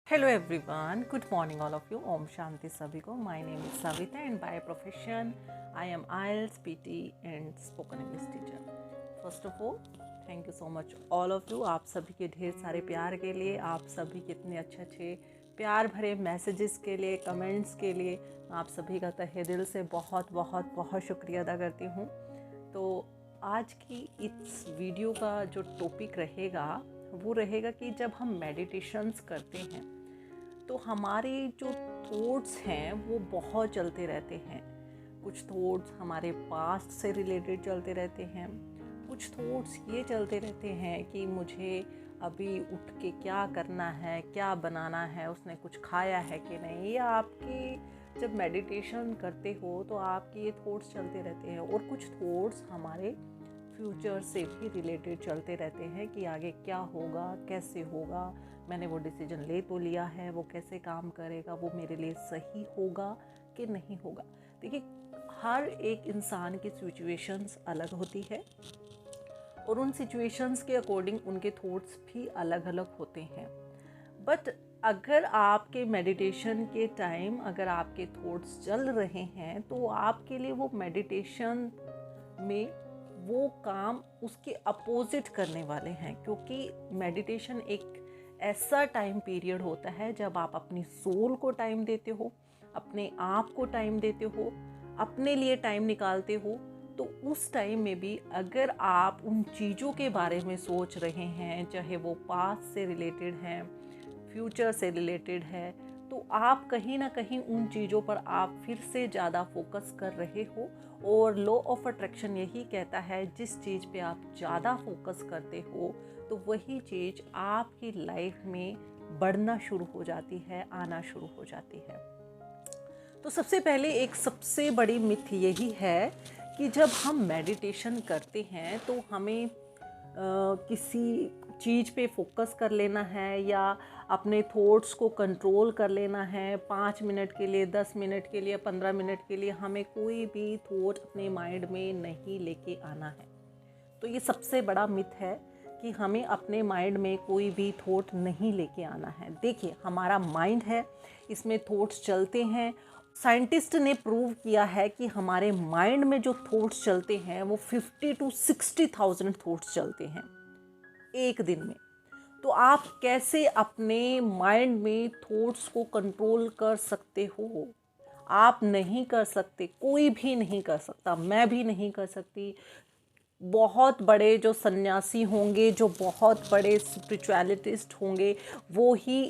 Hello everyone, good morning all of you. Om Shanti सभी को. My name is Savita and by profession I am IELTS, PT and spoken English teacher. First of all, thank you so much all of you. आप सभी के ढेर सारे प्यार के लिए, आप सभी कितने अच्छे प्यार भरे मैसेजेस के लिए, कमेंट्स के लिए आप सभी का तहे दिल से बहुत बहुत बहुत शुक्रिया अदा करती हूँ. तो आज की इस वीडियो का जो टॉपिक रहेगा वो रहेगा कि जब हम मेडिटेशंस करते हैं तो हमारे जो थॉट्स हैं वो बहुत चलते रहते हैं. कुछ थॉट्स हमारे पास्ट से रिलेटेड चलते रहते हैं, कुछ थॉट्स ये चलते रहते हैं कि मुझे अभी उठ के क्या करना है, क्या बनाना है, उसने कुछ खाया है कि नहीं. या आपके जब मेडिटेशन करते हो तो आपके ये थॉट्स चलते रहते हैं और कुछ थॉट्स हमारे फ्यूचर से भी रिलेटेड चलते रहते हैं कि आगे क्या होगा, कैसे होगा, मैंने वो डिसीजन ले तो लिया है, वो कैसे काम करेगा, वो मेरे लिए सही होगा कि नहीं होगा. देखिए, हर एक इंसान की सिचुएशंस अलग होती है और उन सिचुएशंस के अकॉर्डिंग उनके थॉट्स भी अलग अलग होते हैं. बट अगर आपके मेडिटेशन के टाइम अगर आपके थॉट्स चल रहे हैं तो आपके लिए वो मेडिटेशन में वो काम उसके अपोजिट करने वाले हैं, क्योंकि मेडिटेशन एक ऐसा टाइम पीरियड होता है जब आप अपनी सोल को टाइम देते हो, अपने आप को टाइम देते हो, अपने लिए टाइम निकालते हो. तो उस टाइम में भी अगर आप उन चीज़ों के बारे में सोच रहे हैं, चाहे वो पास्ट से रिलेटेड हैं, फ्यूचर से रिलेटेड है, तो आप कहीं ना कहीं उन चीज़ों पर आप फिर से ज़्यादा फोकस कर रहे हो. और लॉ ऑफ अट्रैक्शन यही कहता है जिस चीज़ पे आप ज़्यादा फोकस करते हो तो वही चीज़ आपकी लाइफ में बढ़ना शुरू हो जाती है, आना शुरू हो जाती है. तो सबसे पहले एक सबसे बड़ी मिथ यही है कि जब हम मेडिटेशन करते हैं तो हमें किसी चीज़ पे फोकस कर लेना है या अपने थॉट्स को कंट्रोल कर लेना है. 5 मिनट के लिए, 10 मिनट के लिए, 15 मिनट के लिए हमें कोई भी थॉट अपने माइंड में नहीं लेके आना है. तो ये सबसे बड़ा मिथ है कि हमें अपने माइंड में कोई भी थॉट नहीं लेके आना है. देखिए, हमारा माइंड है, इसमें थॉट्स चलते हैं. साइंटिस्ट ने प्रूव किया है कि हमारे माइंड में जो थॉट्स चलते हैं वो 50 to 60,000 थॉट्स चलते हैं एक दिन में. तो आप कैसे अपने माइंड में थॉट्स को कंट्रोल कर सकते हो? आप नहीं कर सकते, कोई भी नहीं कर सकता, मैं भी नहीं कर सकती. बहुत बड़े जो सन्यासी होंगे, जो बहुत बड़े स्पिरिचुअलिटिस्ट होंगे, वो ही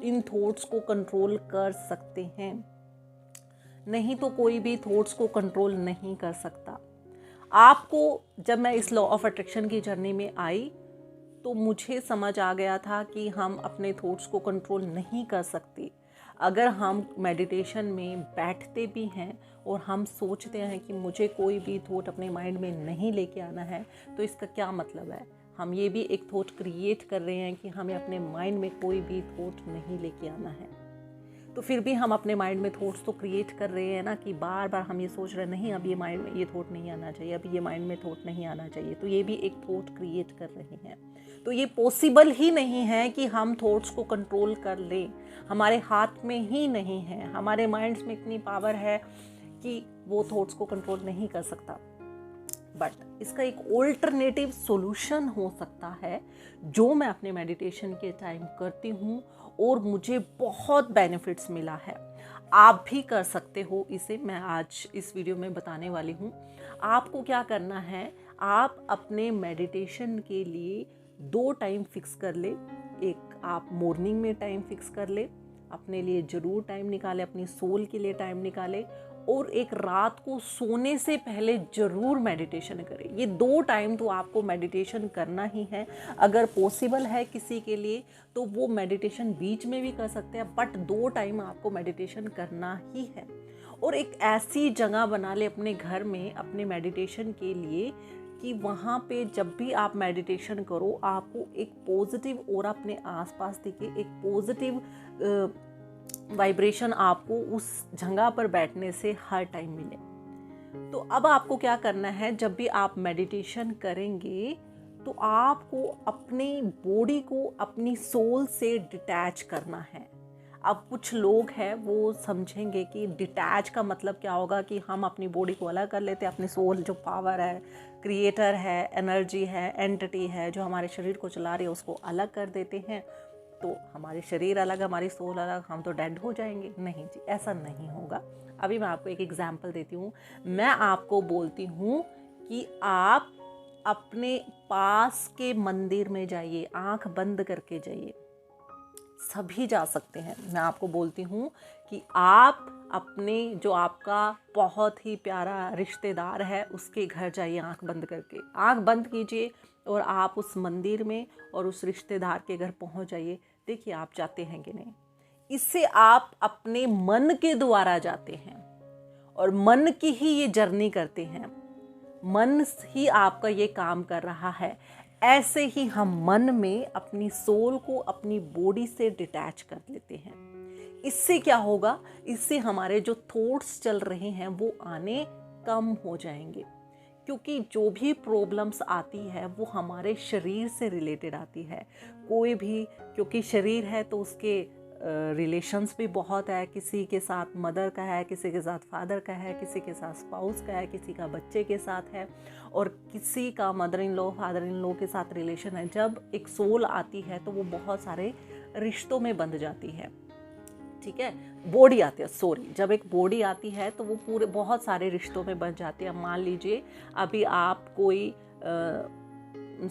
इन थॉट्स को कंट्रोल कर सकते हैं. नहीं तो कोई भी थॉट्स को कंट्रोल नहीं कर सकता. आपको जब मैं इस लॉ ऑफ अट्रैक्शन की जर्नी में आई तो मुझे समझ आ गया था कि हम अपने थॉट्स को कंट्रोल नहीं कर सकते. अगर हम मेडिटेशन में बैठते भी हैं और हम सोचते हैं कि मुझे कोई भी थॉट अपने माइंड में नहीं लेके आना है, तो इसका क्या मतलब है? हम ये भी एक थॉट क्रिएट कर रहे हैं कि हमें अपने माइंड में कोई भी थॉट नहीं लेके आना है. तो फिर भी हम अपने माइंड में थॉट्स तो क्रिएट कर रहे हैं ना, कि बार बार हम ये सोच रहे हैं नहीं, अब ये माइंड में ये थॉट नहीं आना चाहिए, अभी ये माइंड में थॉट नहीं आना चाहिए. तो ये भी एक थॉट क्रिएट कर रहे हैं. तो ये पॉसिबल ही नहीं है कि हम थॉट्स को कंट्रोल कर लें. हमारे हाथ में ही नहीं है. हमारे माइंड्स में इतनी पावर है कि वो थॉट्स को कंट्रोल नहीं कर सकता. बट इसका एक ऑल्टरनेटिव सॉल्यूशन हो सकता है जो मैं अपने मेडिटेशन के टाइम करती हूँ और मुझे बहुत बेनिफिट्स मिला है. आप भी कर सकते हो इसे. मैं आज इस वीडियो में बताने वाली हूँ. आपको क्या करना है, आप अपने मेडिटेशन के लिए 2 टाइम फिक्स कर ले. एक आप मॉर्निंग में टाइम फिक्स कर ले, अपने लिए ज़रूर टाइम निकाले, अपनी सोल के लिए टाइम निकाले. और एक रात को सोने से पहले ज़रूर मेडिटेशन करें. ये 2 टाइम तो आपको मेडिटेशन करना ही है. अगर पॉसिबल है किसी के लिए तो वो मेडिटेशन बीच में भी कर सकते हैं, बट 2 टाइम आपको मेडिटेशन करना ही है. और एक ऐसी जगह बना ले अपने घर में अपने मेडिटेशन के लिए कि वहाँ पे जब भी आप मेडिटेशन करो आपको एक पॉजिटिव ऑरा अपने आसपास दिखे, एक पॉजिटिव वाइब्रेशन आपको उस जगह पर बैठने से हर टाइम मिले. तो अब आपको क्या करना है, जब भी आप मेडिटेशन करेंगे तो आपको अपनी बॉडी को अपनी सोल से डिटैच करना है। अब कुछ लोग हैं वो समझेंगे कि डिटैच का मतलब क्या होगा कि हम अपनी बॉडी को अलग कर लेते हैं, अपनी सोल जो पावर है, क्रिएटर है, एनर्जी है, एंटिटी है जो हमारे शरीर को चला रही है उसको अलग कर देते हैं, तो हमारे शरीर अलग, हमारी सोल अलग, हम तो डेड हो जाएंगे। नहीं जी, ऐसा नहीं होगा। अभी मैं आपको एक एग्जाम्पल देती हूँ। मैं आपको बोलती हूँ कि आप अपने पास के मंदिर में जाइए, आंख बंद करके जाइए, सभी जा सकते हैं। मैं आपको बोलती हूँ कि आप अपने जो आपका बहुत ही प्यारा रिश्तेदार है उसके घर जाइए, आंख बंद करके, आंख बंद कीजिए और आप उस मंदिर में और उस रिश्तेदार के घर पहुँच जाइए। देखिए आप जाते हैं कि नहीं। इससे आप अपने मन के द्वारा जाते हैं और मन की ही ये जर्नी करते हैं, मन ही आपका ये काम कर रहा है। ऐसे ही हम मन में अपनी सोल को अपनी बॉडी से डिटैच कर लेते हैं। इससे क्या होगा, इससे हमारे जो थॉट्स चल रहे हैं वो आने कम हो जाएंगे, क्योंकि जो भी प्रॉब्लम्स आती है वो हमारे शरीर से रिलेटेड आती है। कोई भी, क्योंकि शरीर है तो उसके रिलेशंस भी बहुत है, किसी के साथ मदर का है, किसी के साथ फादर का है, किसी के साथ स्पाउस का है, किसी का बच्चे के साथ है, और किसी का mother in law father in law के साथ रिलेशन है। जब एक सोल आती है तो वो बहुत सारे रिश्तों में बंध जाती है, ठीक है। बॉडी आती है, सॉरी, जब एक बॉडी आती है तो वो पूरे बहुत सारे रिश्तों में बंध जाती है। मान लीजिए अभी आप कोई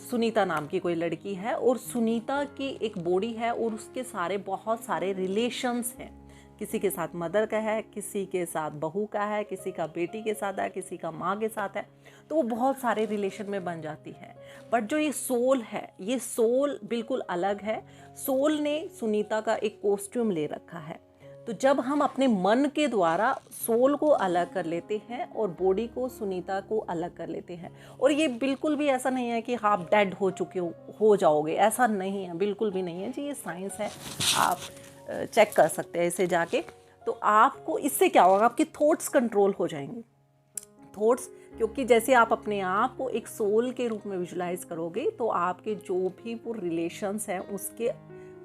सुनीता नाम की कोई लड़की है और सुनीता की एक बॉडी है और उसके सारे बहुत सारे रिलेशंस हैं। किसी के साथ मदर का है, किसी के साथ बहू का है, किसी का बेटी के साथ है, किसी का माँ के साथ है, तो वो बहुत सारे रिलेशन में बन जाती है। बट जो ये सोल है, ये सोल बिल्कुल अलग है। सोल ने सुनीता का एक कॉस्ट्यूम ले रखा है। तो जब हम अपने मन के द्वारा सोल को अलग कर लेते हैं और बॉडी को, सुनीता को अलग कर लेते हैं, और ये बिल्कुल भी ऐसा नहीं है कि आप डेड हो चुके हो जाओगे, ऐसा नहीं है, बिल्कुल भी नहीं है जी, ये साइंस है, आप चेक कर सकते हैं इसे जाके। तो आपको इससे क्या होगा, आपके थॉट्स कंट्रोल हो जाएंगे। थॉट्स, क्योंकि जैसे आप अपने आप को एक सोल के रूप में विजुलाइज करोगे तो आपके जो भी वो रिलेशंस हैं, उसके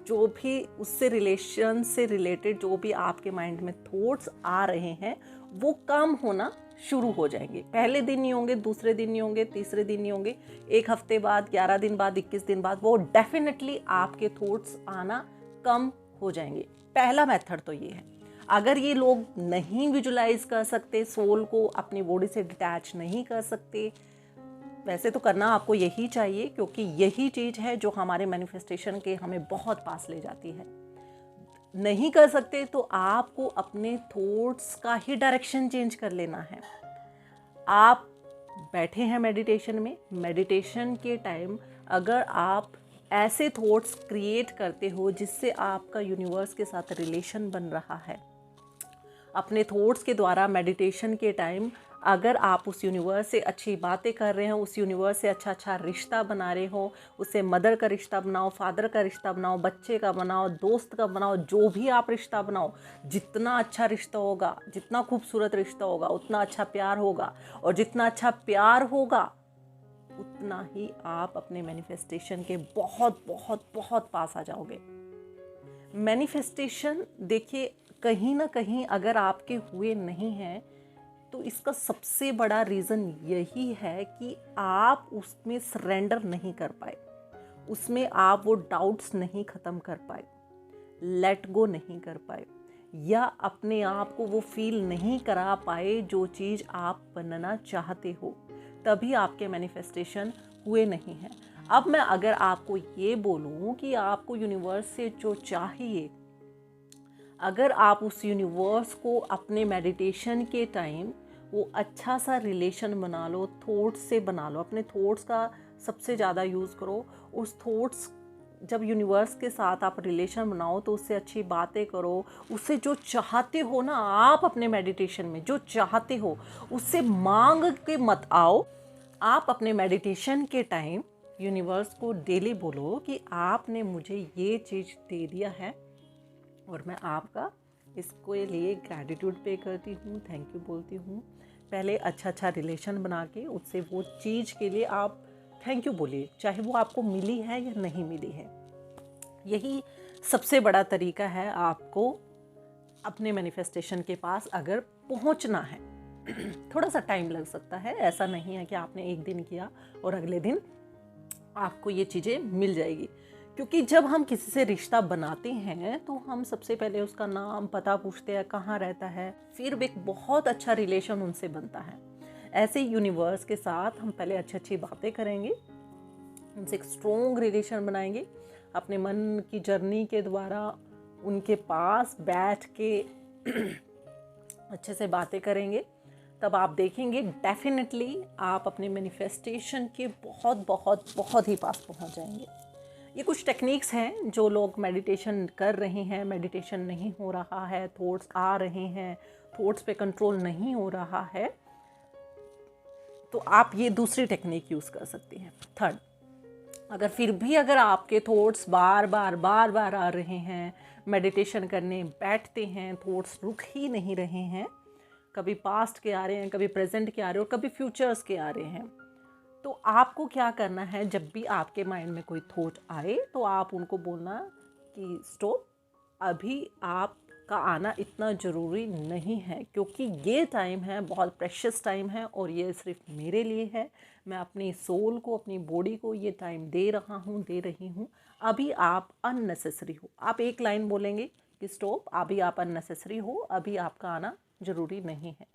जो भी उससे रिलेशन से रिलेटेड जो भी आपके माइंड में थॉट्स आ रहे हैं वो कम होना शुरू हो जाएंगे। पहले दिन नहीं होंगे, दूसरे दिन नहीं होंगे, तीसरे दिन नहीं होंगे, एक हफ्ते बाद, 11 दिन बाद, 21 दिन बाद वो डेफिनेटली आपके थॉट्स आना कम हो जाएंगे। पहला मेथड तो ये है। अगर ये लोग नहीं विजुलाइज कर सकते, सोल को अपनी बॉडी से डिटैच नहीं कर सकते, वैसे तो करना आपको यही चाहिए, क्योंकि यही चीज़ है जो हमारे मैनिफेस्टेशन के हमें बहुत पास ले जाती है। नहीं कर सकते तो आपको अपने थॉट्स का ही डायरेक्शन चेंज कर लेना है। आप बैठे हैं मेडिटेशन में, मेडिटेशन के टाइम अगर आप ऐसे थॉट्स क्रिएट करते हो जिससे आपका यूनिवर्स के साथ रिलेशन बन रहा है, अपने थॉट्स के द्वारा मेडिटेशन के टाइम अगर आप उस यूनिवर्स से अच्छी बातें कर रहे हो, उस यूनिवर्स से अच्छा अच्छा रिश्ता बना रहे हो, उससे मदर का रिश्ता बनाओ, फादर का रिश्ता बनाओ, बच्चे का बनाओ, दोस्त का बनाओ, जो भी आप रिश्ता बनाओ, जितना अच्छा रिश्ता होगा, जितना खूबसूरत रिश्ता होगा, उतना अच्छा प्यार होगा, और जितना अच्छा प्यार होगा उतना ही आप अपने मैनिफेस्टेशन के बहुत बहुत बहुत पास आ जाओगे। मैनिफेस्टेशन देखिए, कहीं ना कहीं अगर आपके हुए नहीं हैं तो इसका सबसे बड़ा रीज़न यही है कि आप उसमें सरेंडर नहीं कर पाए, उसमें आप वो डाउट्स नहीं ख़त्म कर पाए, लेट गो नहीं कर पाए, या अपने आप को वो फील नहीं करा पाए जो चीज़ आप बनना चाहते हो, तभी आपके मैनिफेस्टेशन हुए नहीं हैं। अब मैं अगर आपको ये बोलूँ कि आपको यूनिवर्स से जो चाहिए, अगर आप उस यूनिवर्स को अपने मेडिटेशन के टाइम वो अच्छा सा रिलेशन बना लो, थॉट्स से बना लो, अपने थॉट्स का सबसे ज़्यादा यूज़ करो। उस थॉट्स, जब यूनिवर्स के साथ आप रिलेशन बनाओ तो उससे अच्छी बातें करो, उससे जो चाहते हो ना, आप अपने मेडिटेशन में जो चाहते हो उससे मांग के मत आओ। आप अपने मेडिटेशन के टाइम यूनिवर्स को डेली बोलो कि आपने मुझे ये चीज़ दे दिया है और मैं आपका इसके लिए ग्रैटिट्यूड पे करती हूँ, थैंक यू बोलती हूँ। पहले अच्छा अच्छा रिलेशन बना के उससे वो चीज़ के लिए आप थैंक यू बोलिए, चाहे वो आपको मिली है या नहीं मिली है। यही सबसे बड़ा तरीका है आपको अपने मैनिफेस्टेशन के पास अगर पहुंचना है। थोड़ा सा टाइम लग सकता है, ऐसा नहीं है कि आपने एक दिन किया और अगले दिन आपको ये चीज़ें मिल जाएगी। क्योंकि जब हम किसी से रिश्ता बनाते हैं तो हम सबसे पहले उसका नाम पता पूछते हैं, कहाँ रहता है, फिर एक बहुत अच्छा रिलेशन उनसे बनता है। ऐसे यूनिवर्स के साथ हम पहले अच्छी अच्छी बातें करेंगे, उनसे एक स्ट्रॉन्ग रिलेशन बनाएंगे, अपने मन की जर्नी के द्वारा उनके पास बैठ के अच्छे से बातें करेंगे। तब आप देखेंगे डेफिनेटली आप अपने मैनिफेस्टेशन के बहुत बहुत बहुत ही पास पहुंच जाएंगे। ये कुछ टेक्निक्स हैं जो लोग मेडिटेशन कर रहे हैं, मेडिटेशन नहीं हो रहा है, थॉट्स आ रहे हैं, थॉट्स पे कंट्रोल नहीं हो रहा है, तो आप ये दूसरी टेक्निक यूज़ कर सकती हैं। थर्ड, अगर आपके थॉट्स बार बार आ रहे हैं, मेडिटेशन करने बैठते हैं, थॉट्स रुक ही नहीं रहे हैं, कभी पास्ट के आ रहे हैं, कभी प्रेजेंट के आ रहे हैं और कभी फ्यूचर्स के आ रहे हैं, तो आपको क्या करना है, जब भी आपके माइंड में कोई थॉट आए तो आप उनको बोलना कि स्टॉप, अभी आपका आना इतना ज़रूरी नहीं है, क्योंकि ये टाइम है बहुत प्रेशियस टाइम है और ये सिर्फ मेरे लिए है। मैं अपनी सोल को, अपनी बॉडी को ये टाइम दे रही हूँ। अभी आप अननेसेसरी हो। आप एक लाइन बोलेंगे कि स्टॉप, अभी आप अननेसेसरी हो, अभी आपका आना ज़रूरी नहीं है।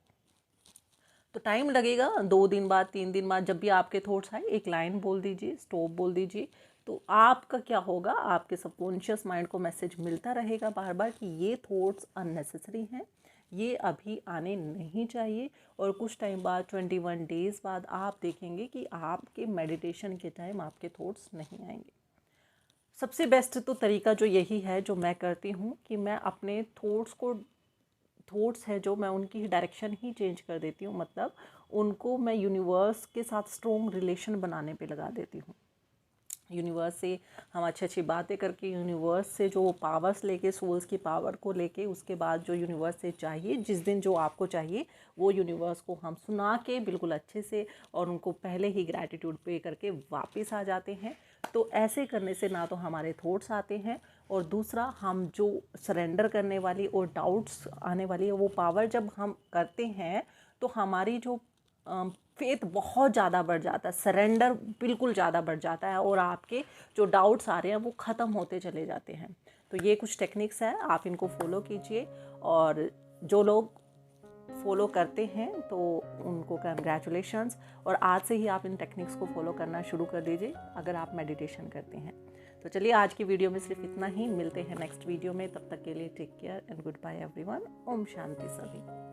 तो टाइम लगेगा, 2 दिन बाद, 3 दिन बाद, जब भी आपके थॉट्स आए एक लाइन बोल दीजिए, स्टॉप बोल दीजिए। तो आपका क्या होगा, आपके सबकॉन्शियस माइंड को मैसेज मिलता रहेगा बार बार कि ये थॉट्स अननेसेसरी हैं, ये अभी आने नहीं चाहिए। और कुछ टाइम बाद, 21 डेज़ बाद आप देखेंगे कि आपके मेडिटेशन के टाइम आपके थॉट्स नहीं आएंगे। सबसे बेस्ट तो तरीका जो यही है जो मैं करती हूँ कि मैं अपने थॉट्स है जो मैं उनकी डायरेक्शन ही चेंज कर देती हूँ। मतलब उनको मैं यूनिवर्स के साथ स्ट्रॉन्ग रिलेशन बनाने पे लगा देती हूँ। यूनिवर्स से हम अच्छी अच्छी बातें करके, यूनिवर्स से जो पावर्स लेके, सोल्स की पावर को लेके, उसके बाद जो यूनिवर्स से चाहिए, जिस दिन जो आपको चाहिए वो यूनिवर्स को हम सुना के बिल्कुल अच्छे से, और उनको पहले ही ग्रैटिट्यूड पे करके वापस आ जाते हैं। तो ऐसे करने से ना तो हमारे थॉट्स आते हैं, और दूसरा हम जो सरेंडर करने वाली और डाउट्स आने वाली है वो पावर जब हम करते हैं तो हमारी जो फेथ बहुत ज़्यादा बढ़ जाता है, सरेंडर बिल्कुल ज़्यादा बढ़ जाता है, और आपके जो डाउट्स आ रहे हैं वो ख़त्म होते चले जाते हैं। तो ये कुछ टेक्निक्स हैं, आप इनको फॉलो कीजिए, और जो लोग फॉलो करते हैं तो उनको कंग्रेचुलेशंस। और आज से ही आप इन टेक्निक्स को फॉलो करना शुरू कर दीजिए अगर आप मेडिटेशन करते हैं। तो चलिए आज की वीडियो में सिर्फ इतना ही, मिलते हैं नेक्स्ट वीडियो में, तब तक के लिए take care and good bye everyone. ओम शांति सभी।